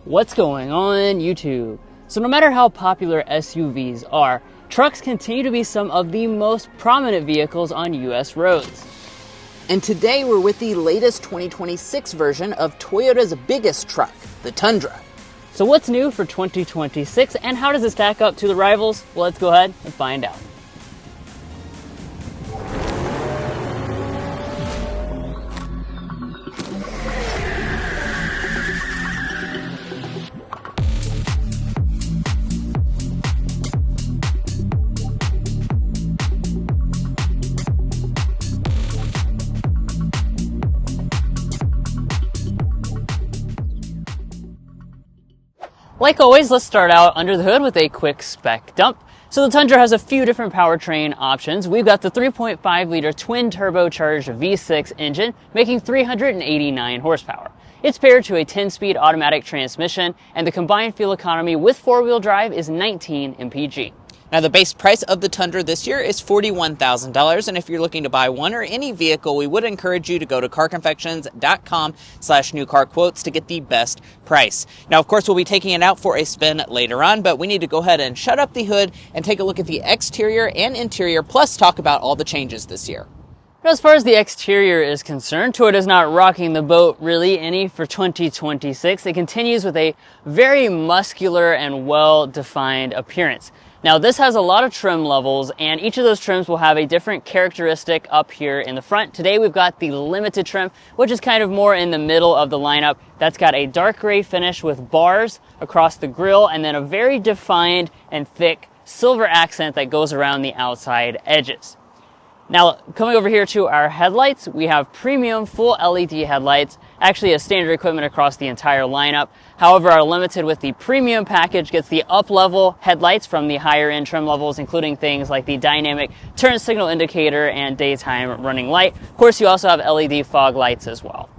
What's going on YouTube? So no matter how popular SUVs are, trucks continue to be some of the most prominent vehicles on US roads. And today we're with the latest 2026 version of Toyota's biggest truck, the Tundra. So what's new for 2026 and how does it stack up to the rivals? Well, let's go ahead and find out. Like always, let's start out under the hood with a quick spec dump. So the Tundra has a few different powertrain options. We've got the 3.5 liter twin turbocharged V6 engine making 389 horsepower. It's paired to a 10-speed automatic transmission, and the combined fuel economy with four-wheel drive is 19 mpg. Now, the base price of the Tundra this year is $41,000, and if you're looking to buy one or any vehicle, we would encourage you to go to carconfections.com/newcarquotes to get the best price. Now, of course, we'll be taking it out for a spin later on, but we need to go ahead and shut up the hood and take a look at the exterior and interior, plus talk about all the changes this year. As far as the exterior is concerned, Toyota's not rocking the boat really any for 2026. It continues with a very muscular and well-defined appearance. Now, this has a lot of trim levels, and each of those trims will have a different characteristic up here in the front. Today, we've got the limited trim, which is kind of more in the middle of the lineup. That's got a dark gray finish with bars across the grille, and then a very defined and thick silver accent that goes around the outside edges. Now, coming over here to our headlights, we have premium full LED headlights, actually a standard equipment across the entire lineup. However, our limited with the premium package gets the up-level headlights from the higher-end trim levels, including things like the dynamic turn signal indicator and daytime running light. Of course, you also have LED fog lights as well.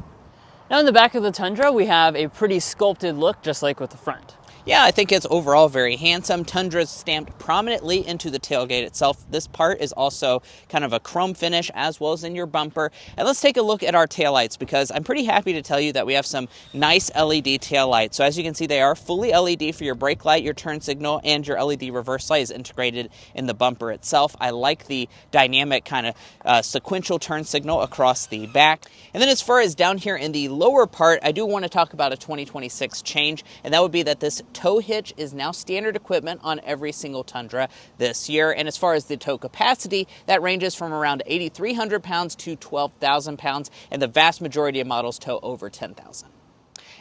Now, in the back of the Tundra, we have a pretty sculpted look, just like with the front. Yeah, I think it's overall very handsome. Tundra's stamped prominently into the tailgate itself. This part is also kind of a chrome finish as well as in your bumper. And let's take a look at our taillights, because I'm pretty happy to tell you that we have some nice LED taillights. So as you can see, they are fully LED for your brake light, your turn signal, and your LED reverse light is integrated in the bumper itself. I like the dynamic kind of sequential turn signal across the back. And then as far as down here in the lower part, I do want to talk about a 2026 change, and that would be that this tow hitch is now standard equipment on every single Tundra this year. And as far as the tow capacity, that ranges from around 8,300 pounds to 12,000 pounds, and the vast majority of models tow over 10,000.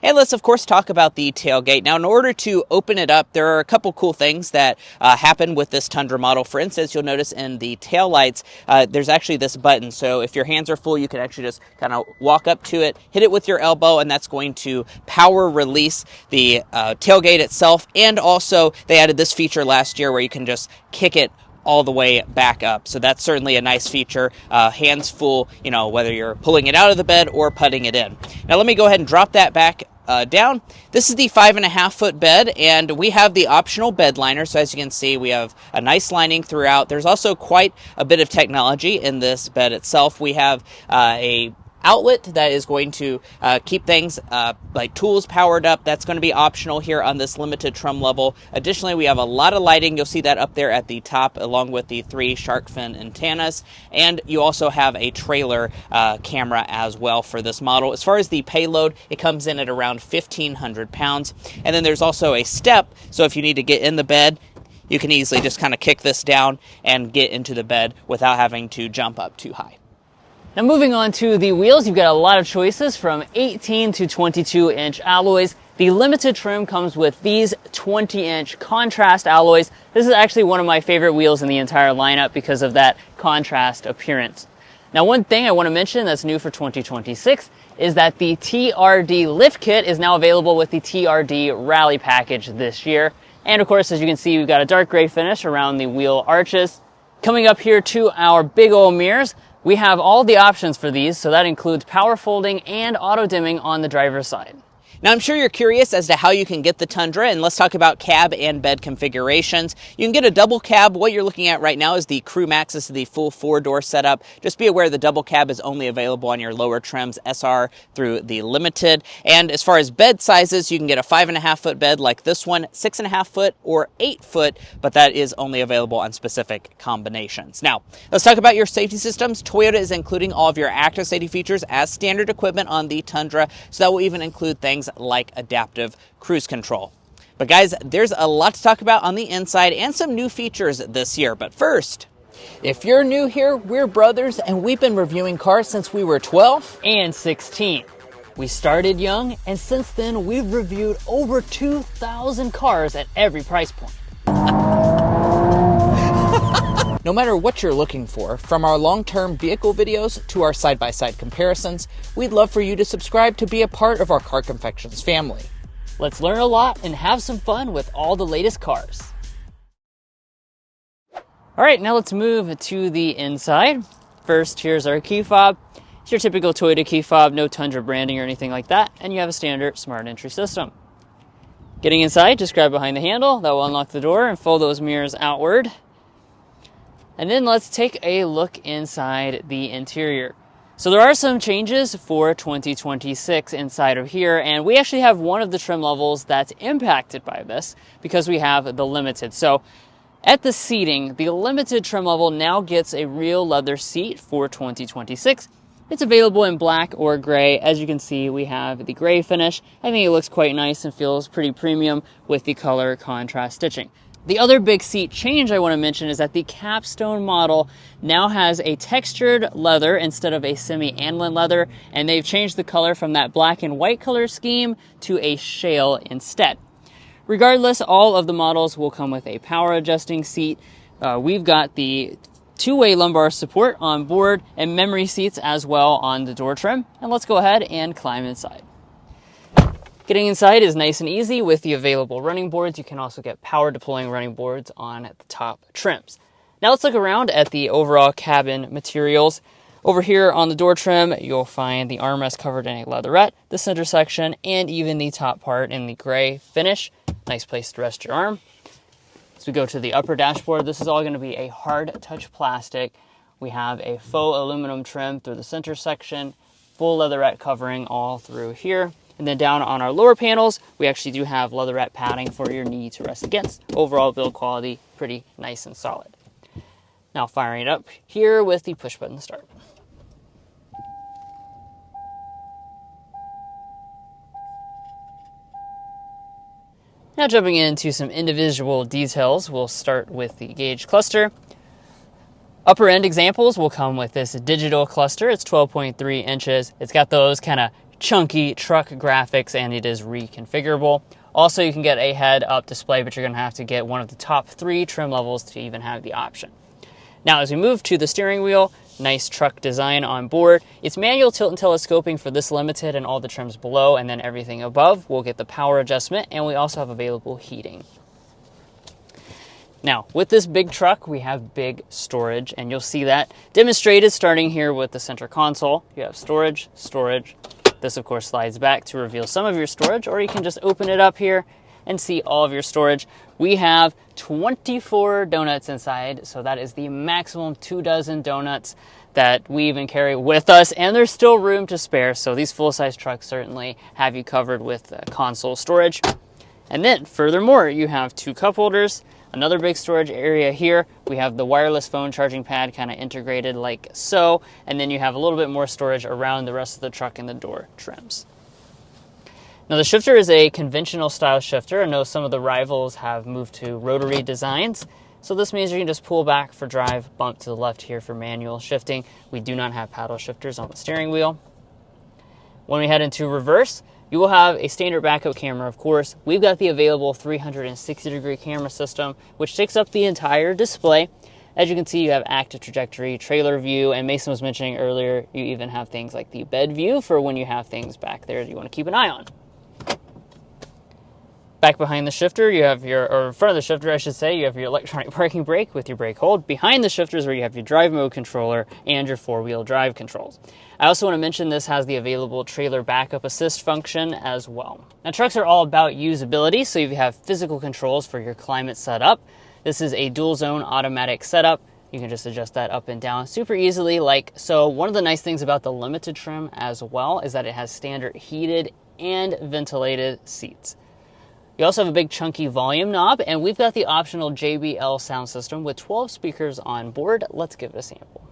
And let's, of course, talk about the tailgate. Now, in order to open it up, there are a couple cool things that happen with this Tundra model. For instance, you'll notice in the taillights, there's actually this button. So if your hands are full, you can actually just kind of walk up to it, hit it with your elbow, and that's going to power release the tailgate itself. And also, they added this feature last year where you can just kick it all the way back up. So that's certainly a nice feature. Hands full, whether you're pulling it out of the bed or putting it in. Now let me go ahead and drop that back down. This is the 5.5-foot bed, and we have the optional bed liner. So as you can see, we have a nice lining throughout. There's also quite a bit of technology in this bed itself. We have a outlet that is going to keep things like tools powered up. That's going to be optional here on this limited trim level. Additionally, we have a lot of lighting. You'll see that up there at the top, along with the 3 shark fin antennas. And you also have a trailer camera as well for this model. As far as the payload, it comes in at around 1,500 pounds. And then there's also a step, so if you need to get in the bed, you can easily just kind of kick this down and get into the bed without having to jump up too high. Now moving on to the wheels, you've got a lot of choices from 18 to 22-inch alloys. The limited trim comes with these 20-inch contrast alloys. This is actually one of my favorite wheels in the entire lineup because of that contrast appearance. Now, one thing I want to mention that's new for 2026 is that the TRD lift kit is now available with the TRD Rally package this year. And of course, as you can see, we've got a dark gray finish around the wheel arches. Coming up here to our big old mirrors, we have all the options for these, so that includes power folding and auto dimming on the driver's side. Now, I'm sure you're curious as to how you can get the Tundra, and let's talk about cab and bed configurations. You can get a double cab. What you're looking at right now is the Crew Max. This is the full 4-door setup. Just be aware the double cab is only available on your lower trims, SR through the Limited. And as far as bed sizes, you can get a 5.5-foot bed like this one, 6.5-foot or 8-foot, but that is only available on specific combinations. Now, let's talk about your safety systems. Toyota is including all of your active safety features as standard equipment on the Tundra, so that will even include things like adaptive cruise control. But guys, there's a lot to talk about on the inside and some new features this year. But first, if you're new here, we're brothers and we've been reviewing cars since we were 12 and 16. We started young, and since then we've reviewed over 2,000 cars at every price point. No matter what you're looking for, from our long-term vehicle videos to our side-by-side comparisons, we'd love for you to subscribe to be a part of our Car Confections family. Let's learn a lot and have some fun with all the latest cars. All right, now let's move to the inside. First, here's our key fob. It's your typical Toyota key fob, no Tundra branding or anything like that, and you have a standard smart entry system. Getting inside, just grab behind the handle. That will unlock the door and fold those mirrors outward. And then let's take a look inside the interior. So there are some changes for 2026 inside of here, and we actually have one of the trim levels that's impacted by this because we have the Limited. So at the seating, the Limited trim level now gets a real leather seat for 2026. It's available in black or gray. As you can see, we have the gray finish. I think it looks quite nice and feels pretty premium with the color contrast stitching. The other big seat change I want to mention is that the Capstone model now has a textured leather instead of a semi-aniline leather, and they've changed the color from that black and white color scheme to a shale instead. Regardless, all of the models will come with a power adjusting seat. We've got the two-way lumbar support on board and memory seats as well on the door trim. And let's go ahead and climb inside. Getting inside is nice and easy with the available running boards. You can also get power deploying running boards on the top trims. Now let's look around at the overall cabin materials. Over here on the door trim, you'll find the armrest covered in a leatherette, the center section, and even the top part in the gray finish. Nice place to rest your arm. As we go to the upper dashboard, this is all going to be a hard touch plastic. We have a faux aluminum trim through the center section, full leatherette covering all through here. And then down on our lower panels, we actually do have leatherette padding for your knee to rest against. Overall build quality, pretty nice and solid. Now firing it up here with the push button start. Now jumping into some individual details, we'll start with the gauge cluster. Upper end examples will come with this digital cluster. It's 12.3 inches. It's got those kind of chunky truck graphics, and it is reconfigurable. Also, you can get a head-up display, but you're going to have to get one of the top 3 trim levels to even have the option. Now, as we move to the steering wheel, nice truck design on board. It's manual tilt and telescoping for this Limited and all the trims below, and then everything above will get the power adjustment, and we also have available heating. Now, with this big truck, we have big storage, and you'll see that demonstrated starting here with the center console. You have storage, storage. This, of course, slides back to reveal some of your storage, or you can just open it up here and see all of your storage. We have 24 donuts inside, so that is the maximum 24 donuts that we even carry with us, and there's still room to spare, so these full-size trucks certainly have you covered with console storage. And then, furthermore, you have 2 cup holders, another big storage area here. We have the wireless phone charging pad kind of integrated like so, and then you have a little bit more storage around the rest of the truck and the door trims. Now the shifter is a conventional style shifter. I know some of the rivals have moved to rotary designs, so this means you can just pull back for drive, bump to the left here for manual shifting. We do not have paddle shifters on the steering wheel. When we head into reverse, you will have a standard backup camera, of course. We've got the available 360-degree camera system, which takes up the entire display. As you can see, you have active trajectory, trailer view, and Mason was mentioning earlier, you even have things like the bed view for when you have things back there that you want to keep an eye on. Back behind the shifter, you have or in front of the shifter, I should say, you have your electronic parking brake with your brake hold. Behind the shifter is where you have your drive mode controller and your four-wheel drive controls. I also want to mention this has the available trailer backup assist function as well. Now, trucks are all about usability, so if you have physical controls for your climate setup, this is a dual zone automatic setup. You can just adjust that up and down super easily like so. One of the nice things about the limited trim as well is that it has standard heated and ventilated seats. You also have a big chunky volume knob, and we've got the optional JBL sound system with 12 speakers on board. Let's give it a sample.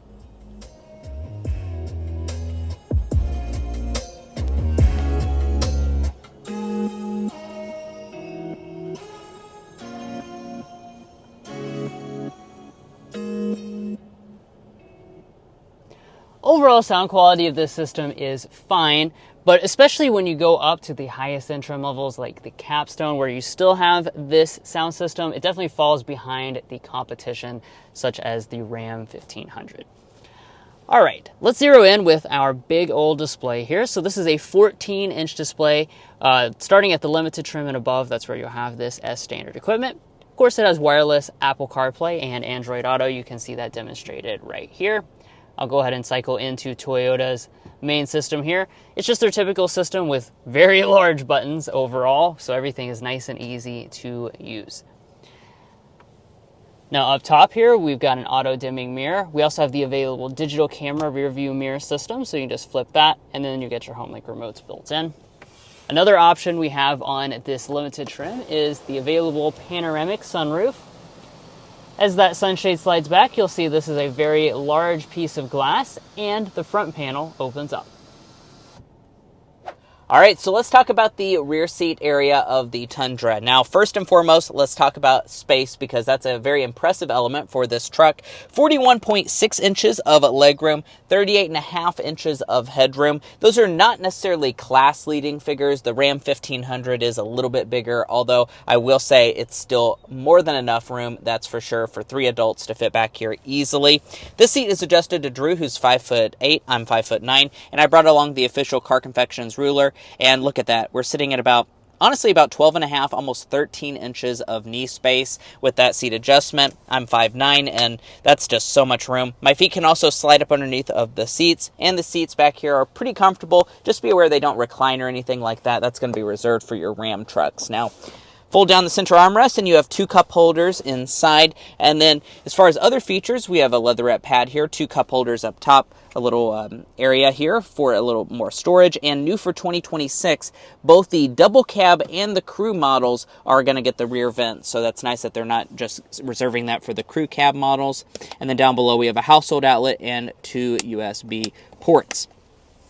Overall sound quality of this system is fine, but especially when you go up to the highest end trim levels like the Capstone, where you still have this sound system, it definitely falls behind the competition such as the Ram 1500. All right, let's zero in with our big old display here. So this is a 14-inch display, starting at the limited trim and above. That's where you'll have this as standard equipment. Of course, it has wireless Apple CarPlay and Android Auto. You can see that demonstrated right here. I'll go ahead and cycle into Toyota's main system here. It's just their typical system with very large buttons overall, so everything is nice and easy to use. Now up top here, we've got an auto dimming mirror. We also have the available digital camera rear view mirror system, so you can just flip that and then you get your HomeLink remotes built in. Another option we have on this limited trim is the available panoramic sunroof. As that sunshade slides back, you'll see this is a very large piece of glass and the front panel opens up. All right, so let's talk about the rear seat area of the Tundra. Now, first and foremost, let's talk about space because that's a very impressive element for this truck. 41.6 inches of legroom, 38.5 inches of headroom. Those are not necessarily class-leading figures. The Ram 1500 is a little bit bigger, although I will say it's still more than enough room, that's for sure, for 3 adults to fit back here easily. This seat is adjusted to Drew, who's 5'8", I'm 5'9", and I brought along the official Car Confections ruler. And look at that. We're sitting at about 12 and a half, almost 13 inches of knee space with that seat adjustment. I'm 5'9", and that's just so much room. My feet can also slide up underneath of the seats, and the seats back here are pretty comfortable. Just be aware they don't recline or anything like that. That's going to be reserved for your Ram trucks. Now, fold down the center armrest, and you have 2 cup holders inside. And then, as far as other features, we have a leatherette pad here, 2 cup holders up top, a little area here for a little more storage. And new for 2026, both the double cab and the crew models are going to get the rear vent. So that's nice that they're not just reserving that for the crew cab models. And then down below, we have a household outlet and 2 USB ports.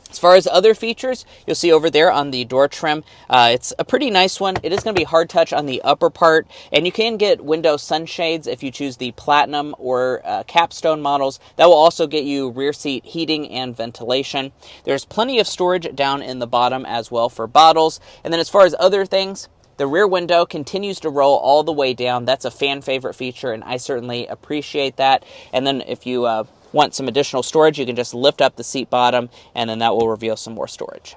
As far as other features, you'll see over there on the door trim, it's a pretty nice one. It is going to be hard touch on the upper part, and you can get window sunshades if you choose the Platinum or Capstone models. That will also get you rear seat heating and ventilation. There's plenty of storage down in the bottom as well for bottles. And then as far as other things, the rear window continues to roll all the way down. That's a fan favorite feature, and I certainly appreciate that. And then if you want some additional storage, you can just lift up the seat bottom, and then that will reveal some more storage.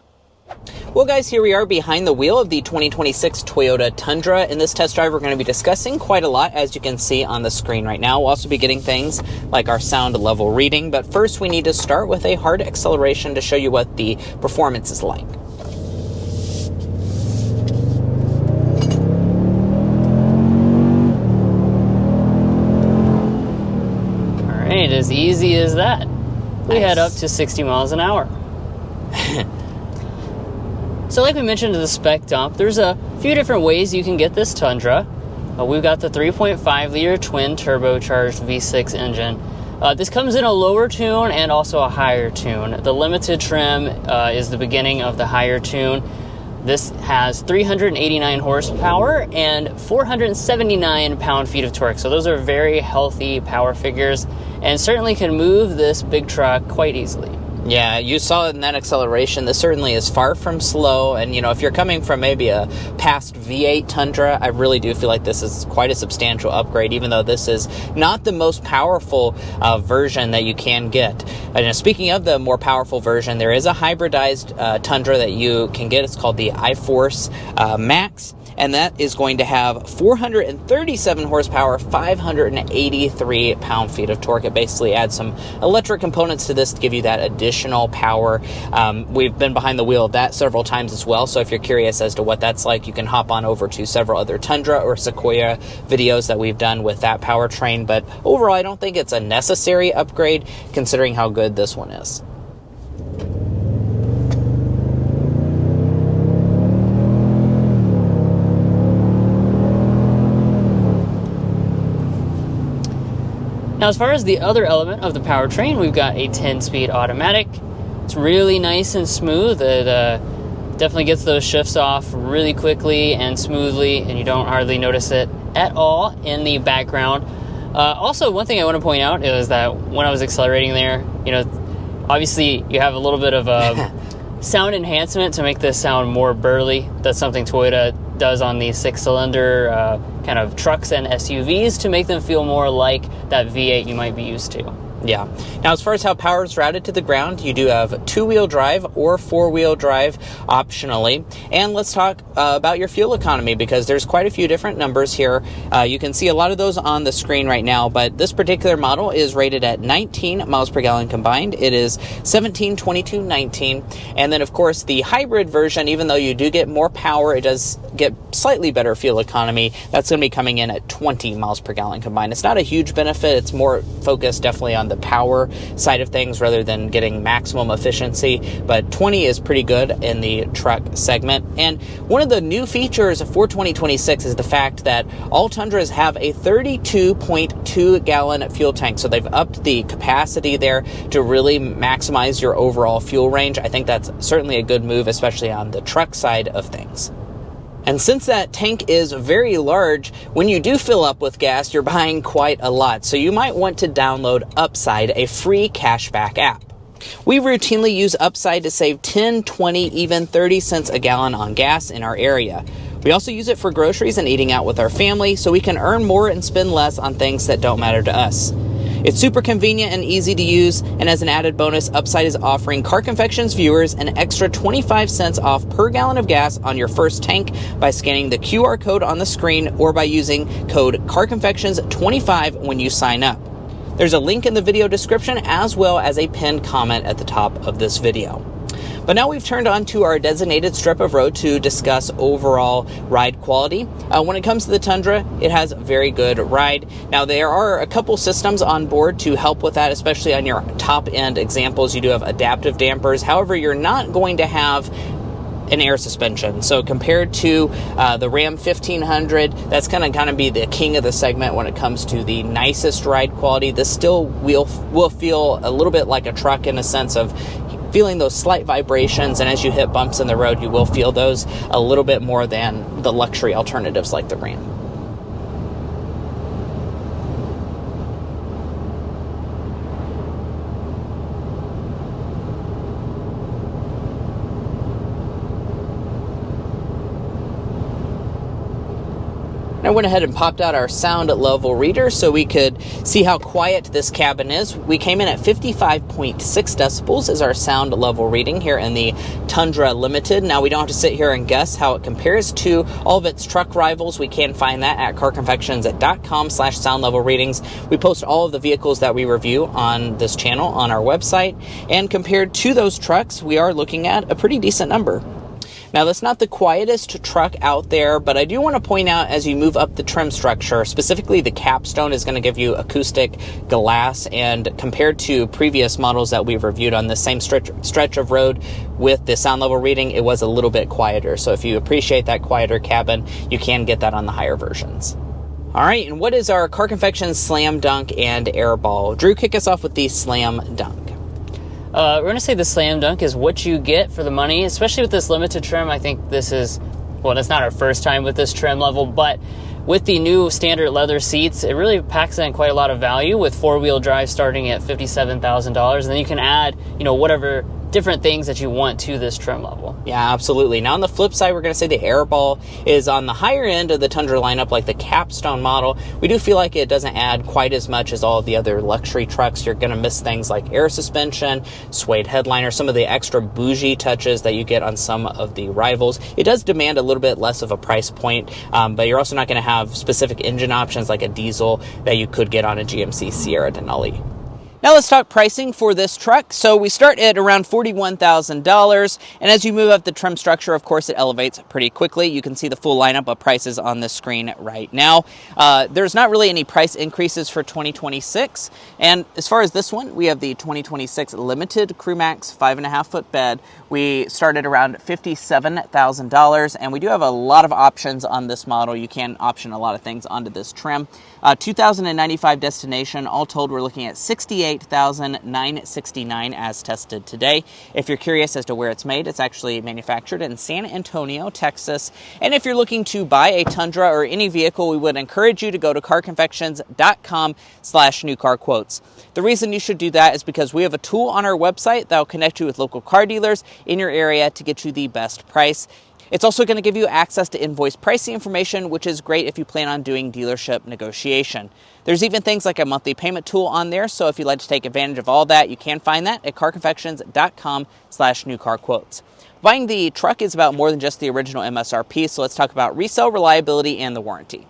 Well, guys, here we are behind the wheel of the 2026 Toyota Tundra. In this test drive, we're going to be discussing quite a lot, as you can see on the screen right now. We'll also be getting things like our sound level reading, but first we need to start with a hard acceleration to show you what the performance is like. As easy as that. We Nice. head up to 60 miles an hour. So like we mentioned in the spec dump, there's a few different ways you can get this Tundra. We've got the 3.5 liter twin turbocharged V6 engine. This comes in a lower tune and also a higher tune. The limited trim is the beginning of the higher tune. This has 389 horsepower and 479 pound-feet of torque. So those are very healthy power figures and certainly can move this big truck quite easily. Yeah, you saw it in that acceleration. This certainly is far from slow. And, you know, if you're coming from maybe a past V8 Tundra, I really do feel like this is quite a substantial upgrade, even though this is not the most powerful version that you can get. And speaking of the more powerful version, there is a hybridized Tundra that you can get. It's called the iForce Max. and that is going to have 437 horsepower, 583 pound-feet of torque. It basically adds some electric components to this to give you that additional power. We've been behind the wheel of that several times as well, so if you're curious as to what that's like, you can hop on over to several other Tundra or Sequoia videos that we've done with that powertrain. But overall, I don't think it's a necessary upgrade considering how good this one is. Now, as far as the other element of the powertrain, we've got a 10-speed automatic. It's really nice and smooth. It definitely gets those shifts off really quickly and smoothly, and you don't hardly notice it at all in the background. Also, one thing I want to point out is that when I was accelerating there, obviously you have a little bit of a sound enhancement to make this sound more burly. That's something Toyota does on the 6-cylinder kind of trucks and SUVs to make them feel more like that V8 you might be used to. Yeah. Now, as far as how power is routed to the ground, you do have 2-wheel drive or 4-wheel drive optionally. And let's talk about your fuel economy, because there's quite a few different numbers here. You can see a lot of those on the screen right now, but this particular model is rated at 19 miles per gallon combined. It is 17, 22, 19. And then, of course, the hybrid version, even though you do get more power, it does get slightly better fuel economy. That's going to be coming in at 20 miles per gallon combined. It's not a huge benefit. It's more focused definitely on the power side of things rather than getting maximum efficiency, but 20 is pretty good in the truck segment. And one of the new features for 2026 is the fact that all Tundras have a 32.2 gallon fuel tank, so they've upped the capacity there to really maximize your overall fuel range. I think that's certainly a good move, especially on the truck side of things. And since that tank is very large, when you do fill up with gas, you're buying quite a lot. So you might want to download Upside, a free cashback app. We routinely use Upside to save 10, 20, even 30 cents a gallon on gas in our area. We also use it for groceries and eating out with our family, so we can earn more and spend less on things that don't matter to us. It's super convenient and easy to use, and as an added bonus, Upside is offering Car Confections viewers an extra 25 cents off per gallon of gas on your first tank by scanning the QR code on the screen or by using code CarConfections25 when you sign up. There's a link in the video description as well as a pinned comment at the top of this video. But now we've turned on to our designated strip of road to discuss overall ride quality. When it comes to the Tundra, it has very good ride. Now, there are a couple systems on board to help with that, especially on your top-end examples. You do have adaptive dampers. However, you're not going to have an air suspension. So compared to the Ram 1500, that's going to kind of be the king of the segment when it comes to the nicest ride quality. This still will feel a little bit like a truck in a sense of feeling those slight vibrations, and as you hit bumps in the road, you will feel those a little bit more than the luxury alternatives like the Ram. I went ahead and popped out our sound level reader so we could see how quiet this cabin is. We came in at 55.6 decibels as our sound level reading here in the Tundra Limited. Now, we don't have to sit here and guess how it compares to all of its truck rivals. We can find that at carconfections.com/sound level readings. We post all of the vehicles that we review on this channel on our website, and compared to those trucks, we are looking at a pretty decent number. Now, that's not the quietest truck out there, but I do want to point out as you move up the trim structure, specifically the capstone is going to give you acoustic glass, and compared to previous models that we've reviewed on the same stretch of road with the sound level reading, it was a little bit quieter. So if you appreciate that quieter cabin, you can get that on the higher versions. All right, and what is our Car Confections Slam Dunk and Airball? Drew, kick us off with the Slam Dunk. We're going to say the Slam Dunk is what you get for the money, especially with this limited trim. I think this is, well, it's not our first time with this trim level, but with the new standard leather seats, it really packs in quite a lot of value with four-wheel drive starting at $57,000. And then you can add, whatever different things that you want to this trim level. Yeah, absolutely. Now on the flip side, we're going to say the Airball is on the higher end of the Tundra lineup, like the Capstone model. We do feel like it doesn't add quite as much as all of the other luxury trucks. You're going to miss things like air suspension, suede headliner, some of the extra bougie touches that you get on some of the rivals. It does demand a little bit less of a price point, but you're also not going to have specific engine options like a diesel that you could get on a GMC Sierra Denali. Now let's talk pricing for this truck. So we start at around $41,000, and as you move up the trim structure, of course, it elevates pretty quickly. You can see the full lineup of prices on the screen right now. There's not really any price increases for 2026, and as far as this one, we have the 2026 Limited CrewMax 5.5-foot bed. We start at around $57,000, and we do have a lot of options on this model. You can option a lot of things onto this trim. 2,095 destination. All told, we're looking at $68,969 as tested today. If you're curious as to where it's made, it's actually manufactured in San Antonio, Texas. And if you're looking to buy a Tundra or any vehicle, we would encourage you to go to carconfections.com/newcarquotes. The reason you should do that is because we have a tool on our website that will connect you with local car dealers in your area to get you the best price. It's also going to give you access to invoice pricing information, which is great if you plan on doing dealership negotiation. There's even things like a monthly payment tool on there, so if you'd like to take advantage of all that, you can find that at carconfections.com/newcarquotes. Buying the truck is about more than just the original MSRP, so let's talk about resale, reliability, and the warranty.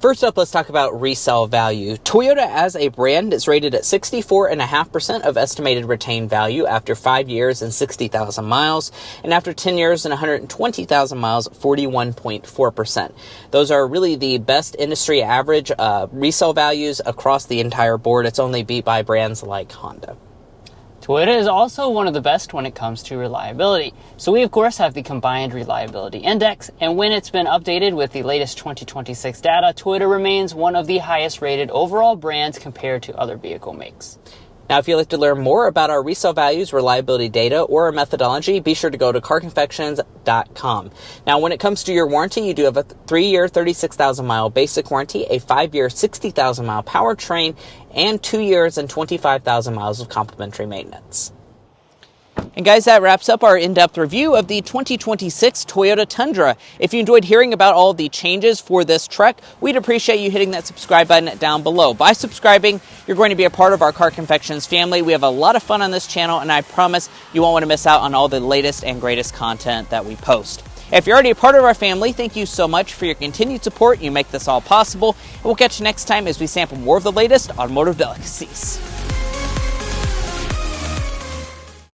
First up, let's talk about resale value. Toyota as a brand is rated at 64.5% of estimated retained value after 5 years and 60,000 miles, and after 10 years and 120,000 miles, 41.4%. Those are really the best industry average resale values across the entire board. It's only beat by brands like Honda. Toyota is also one of the best when it comes to reliability. So we of course have the Combined Reliability Index, and when it's been updated with the latest 2026 data, Toyota remains one of the highest rated overall brands compared to other vehicle makes. Now, if you'd like to learn more about our resale values, reliability data, or our methodology, be sure to go to carconfections.com. Now, when it comes to your warranty, you do have a 3-year, 36,000-mile basic warranty, a 5-year, 60,000-mile powertrain, and 2 years and 25,000 miles of complimentary maintenance. And guys, that wraps up our in-depth review of the 2026 Toyota Tundra. If you enjoyed hearing about all the changes for this truck, we'd appreciate you hitting that subscribe button down below. By subscribing, you're going to be a part of our Car Confections family. We have a lot of fun on this channel, and I promise you won't want to miss out on all the latest and greatest content that we post. If you're already a part of our family, thank you so much for your continued support. You make this all possible. And we'll catch you next time as we sample more of the latest automotive delicacies.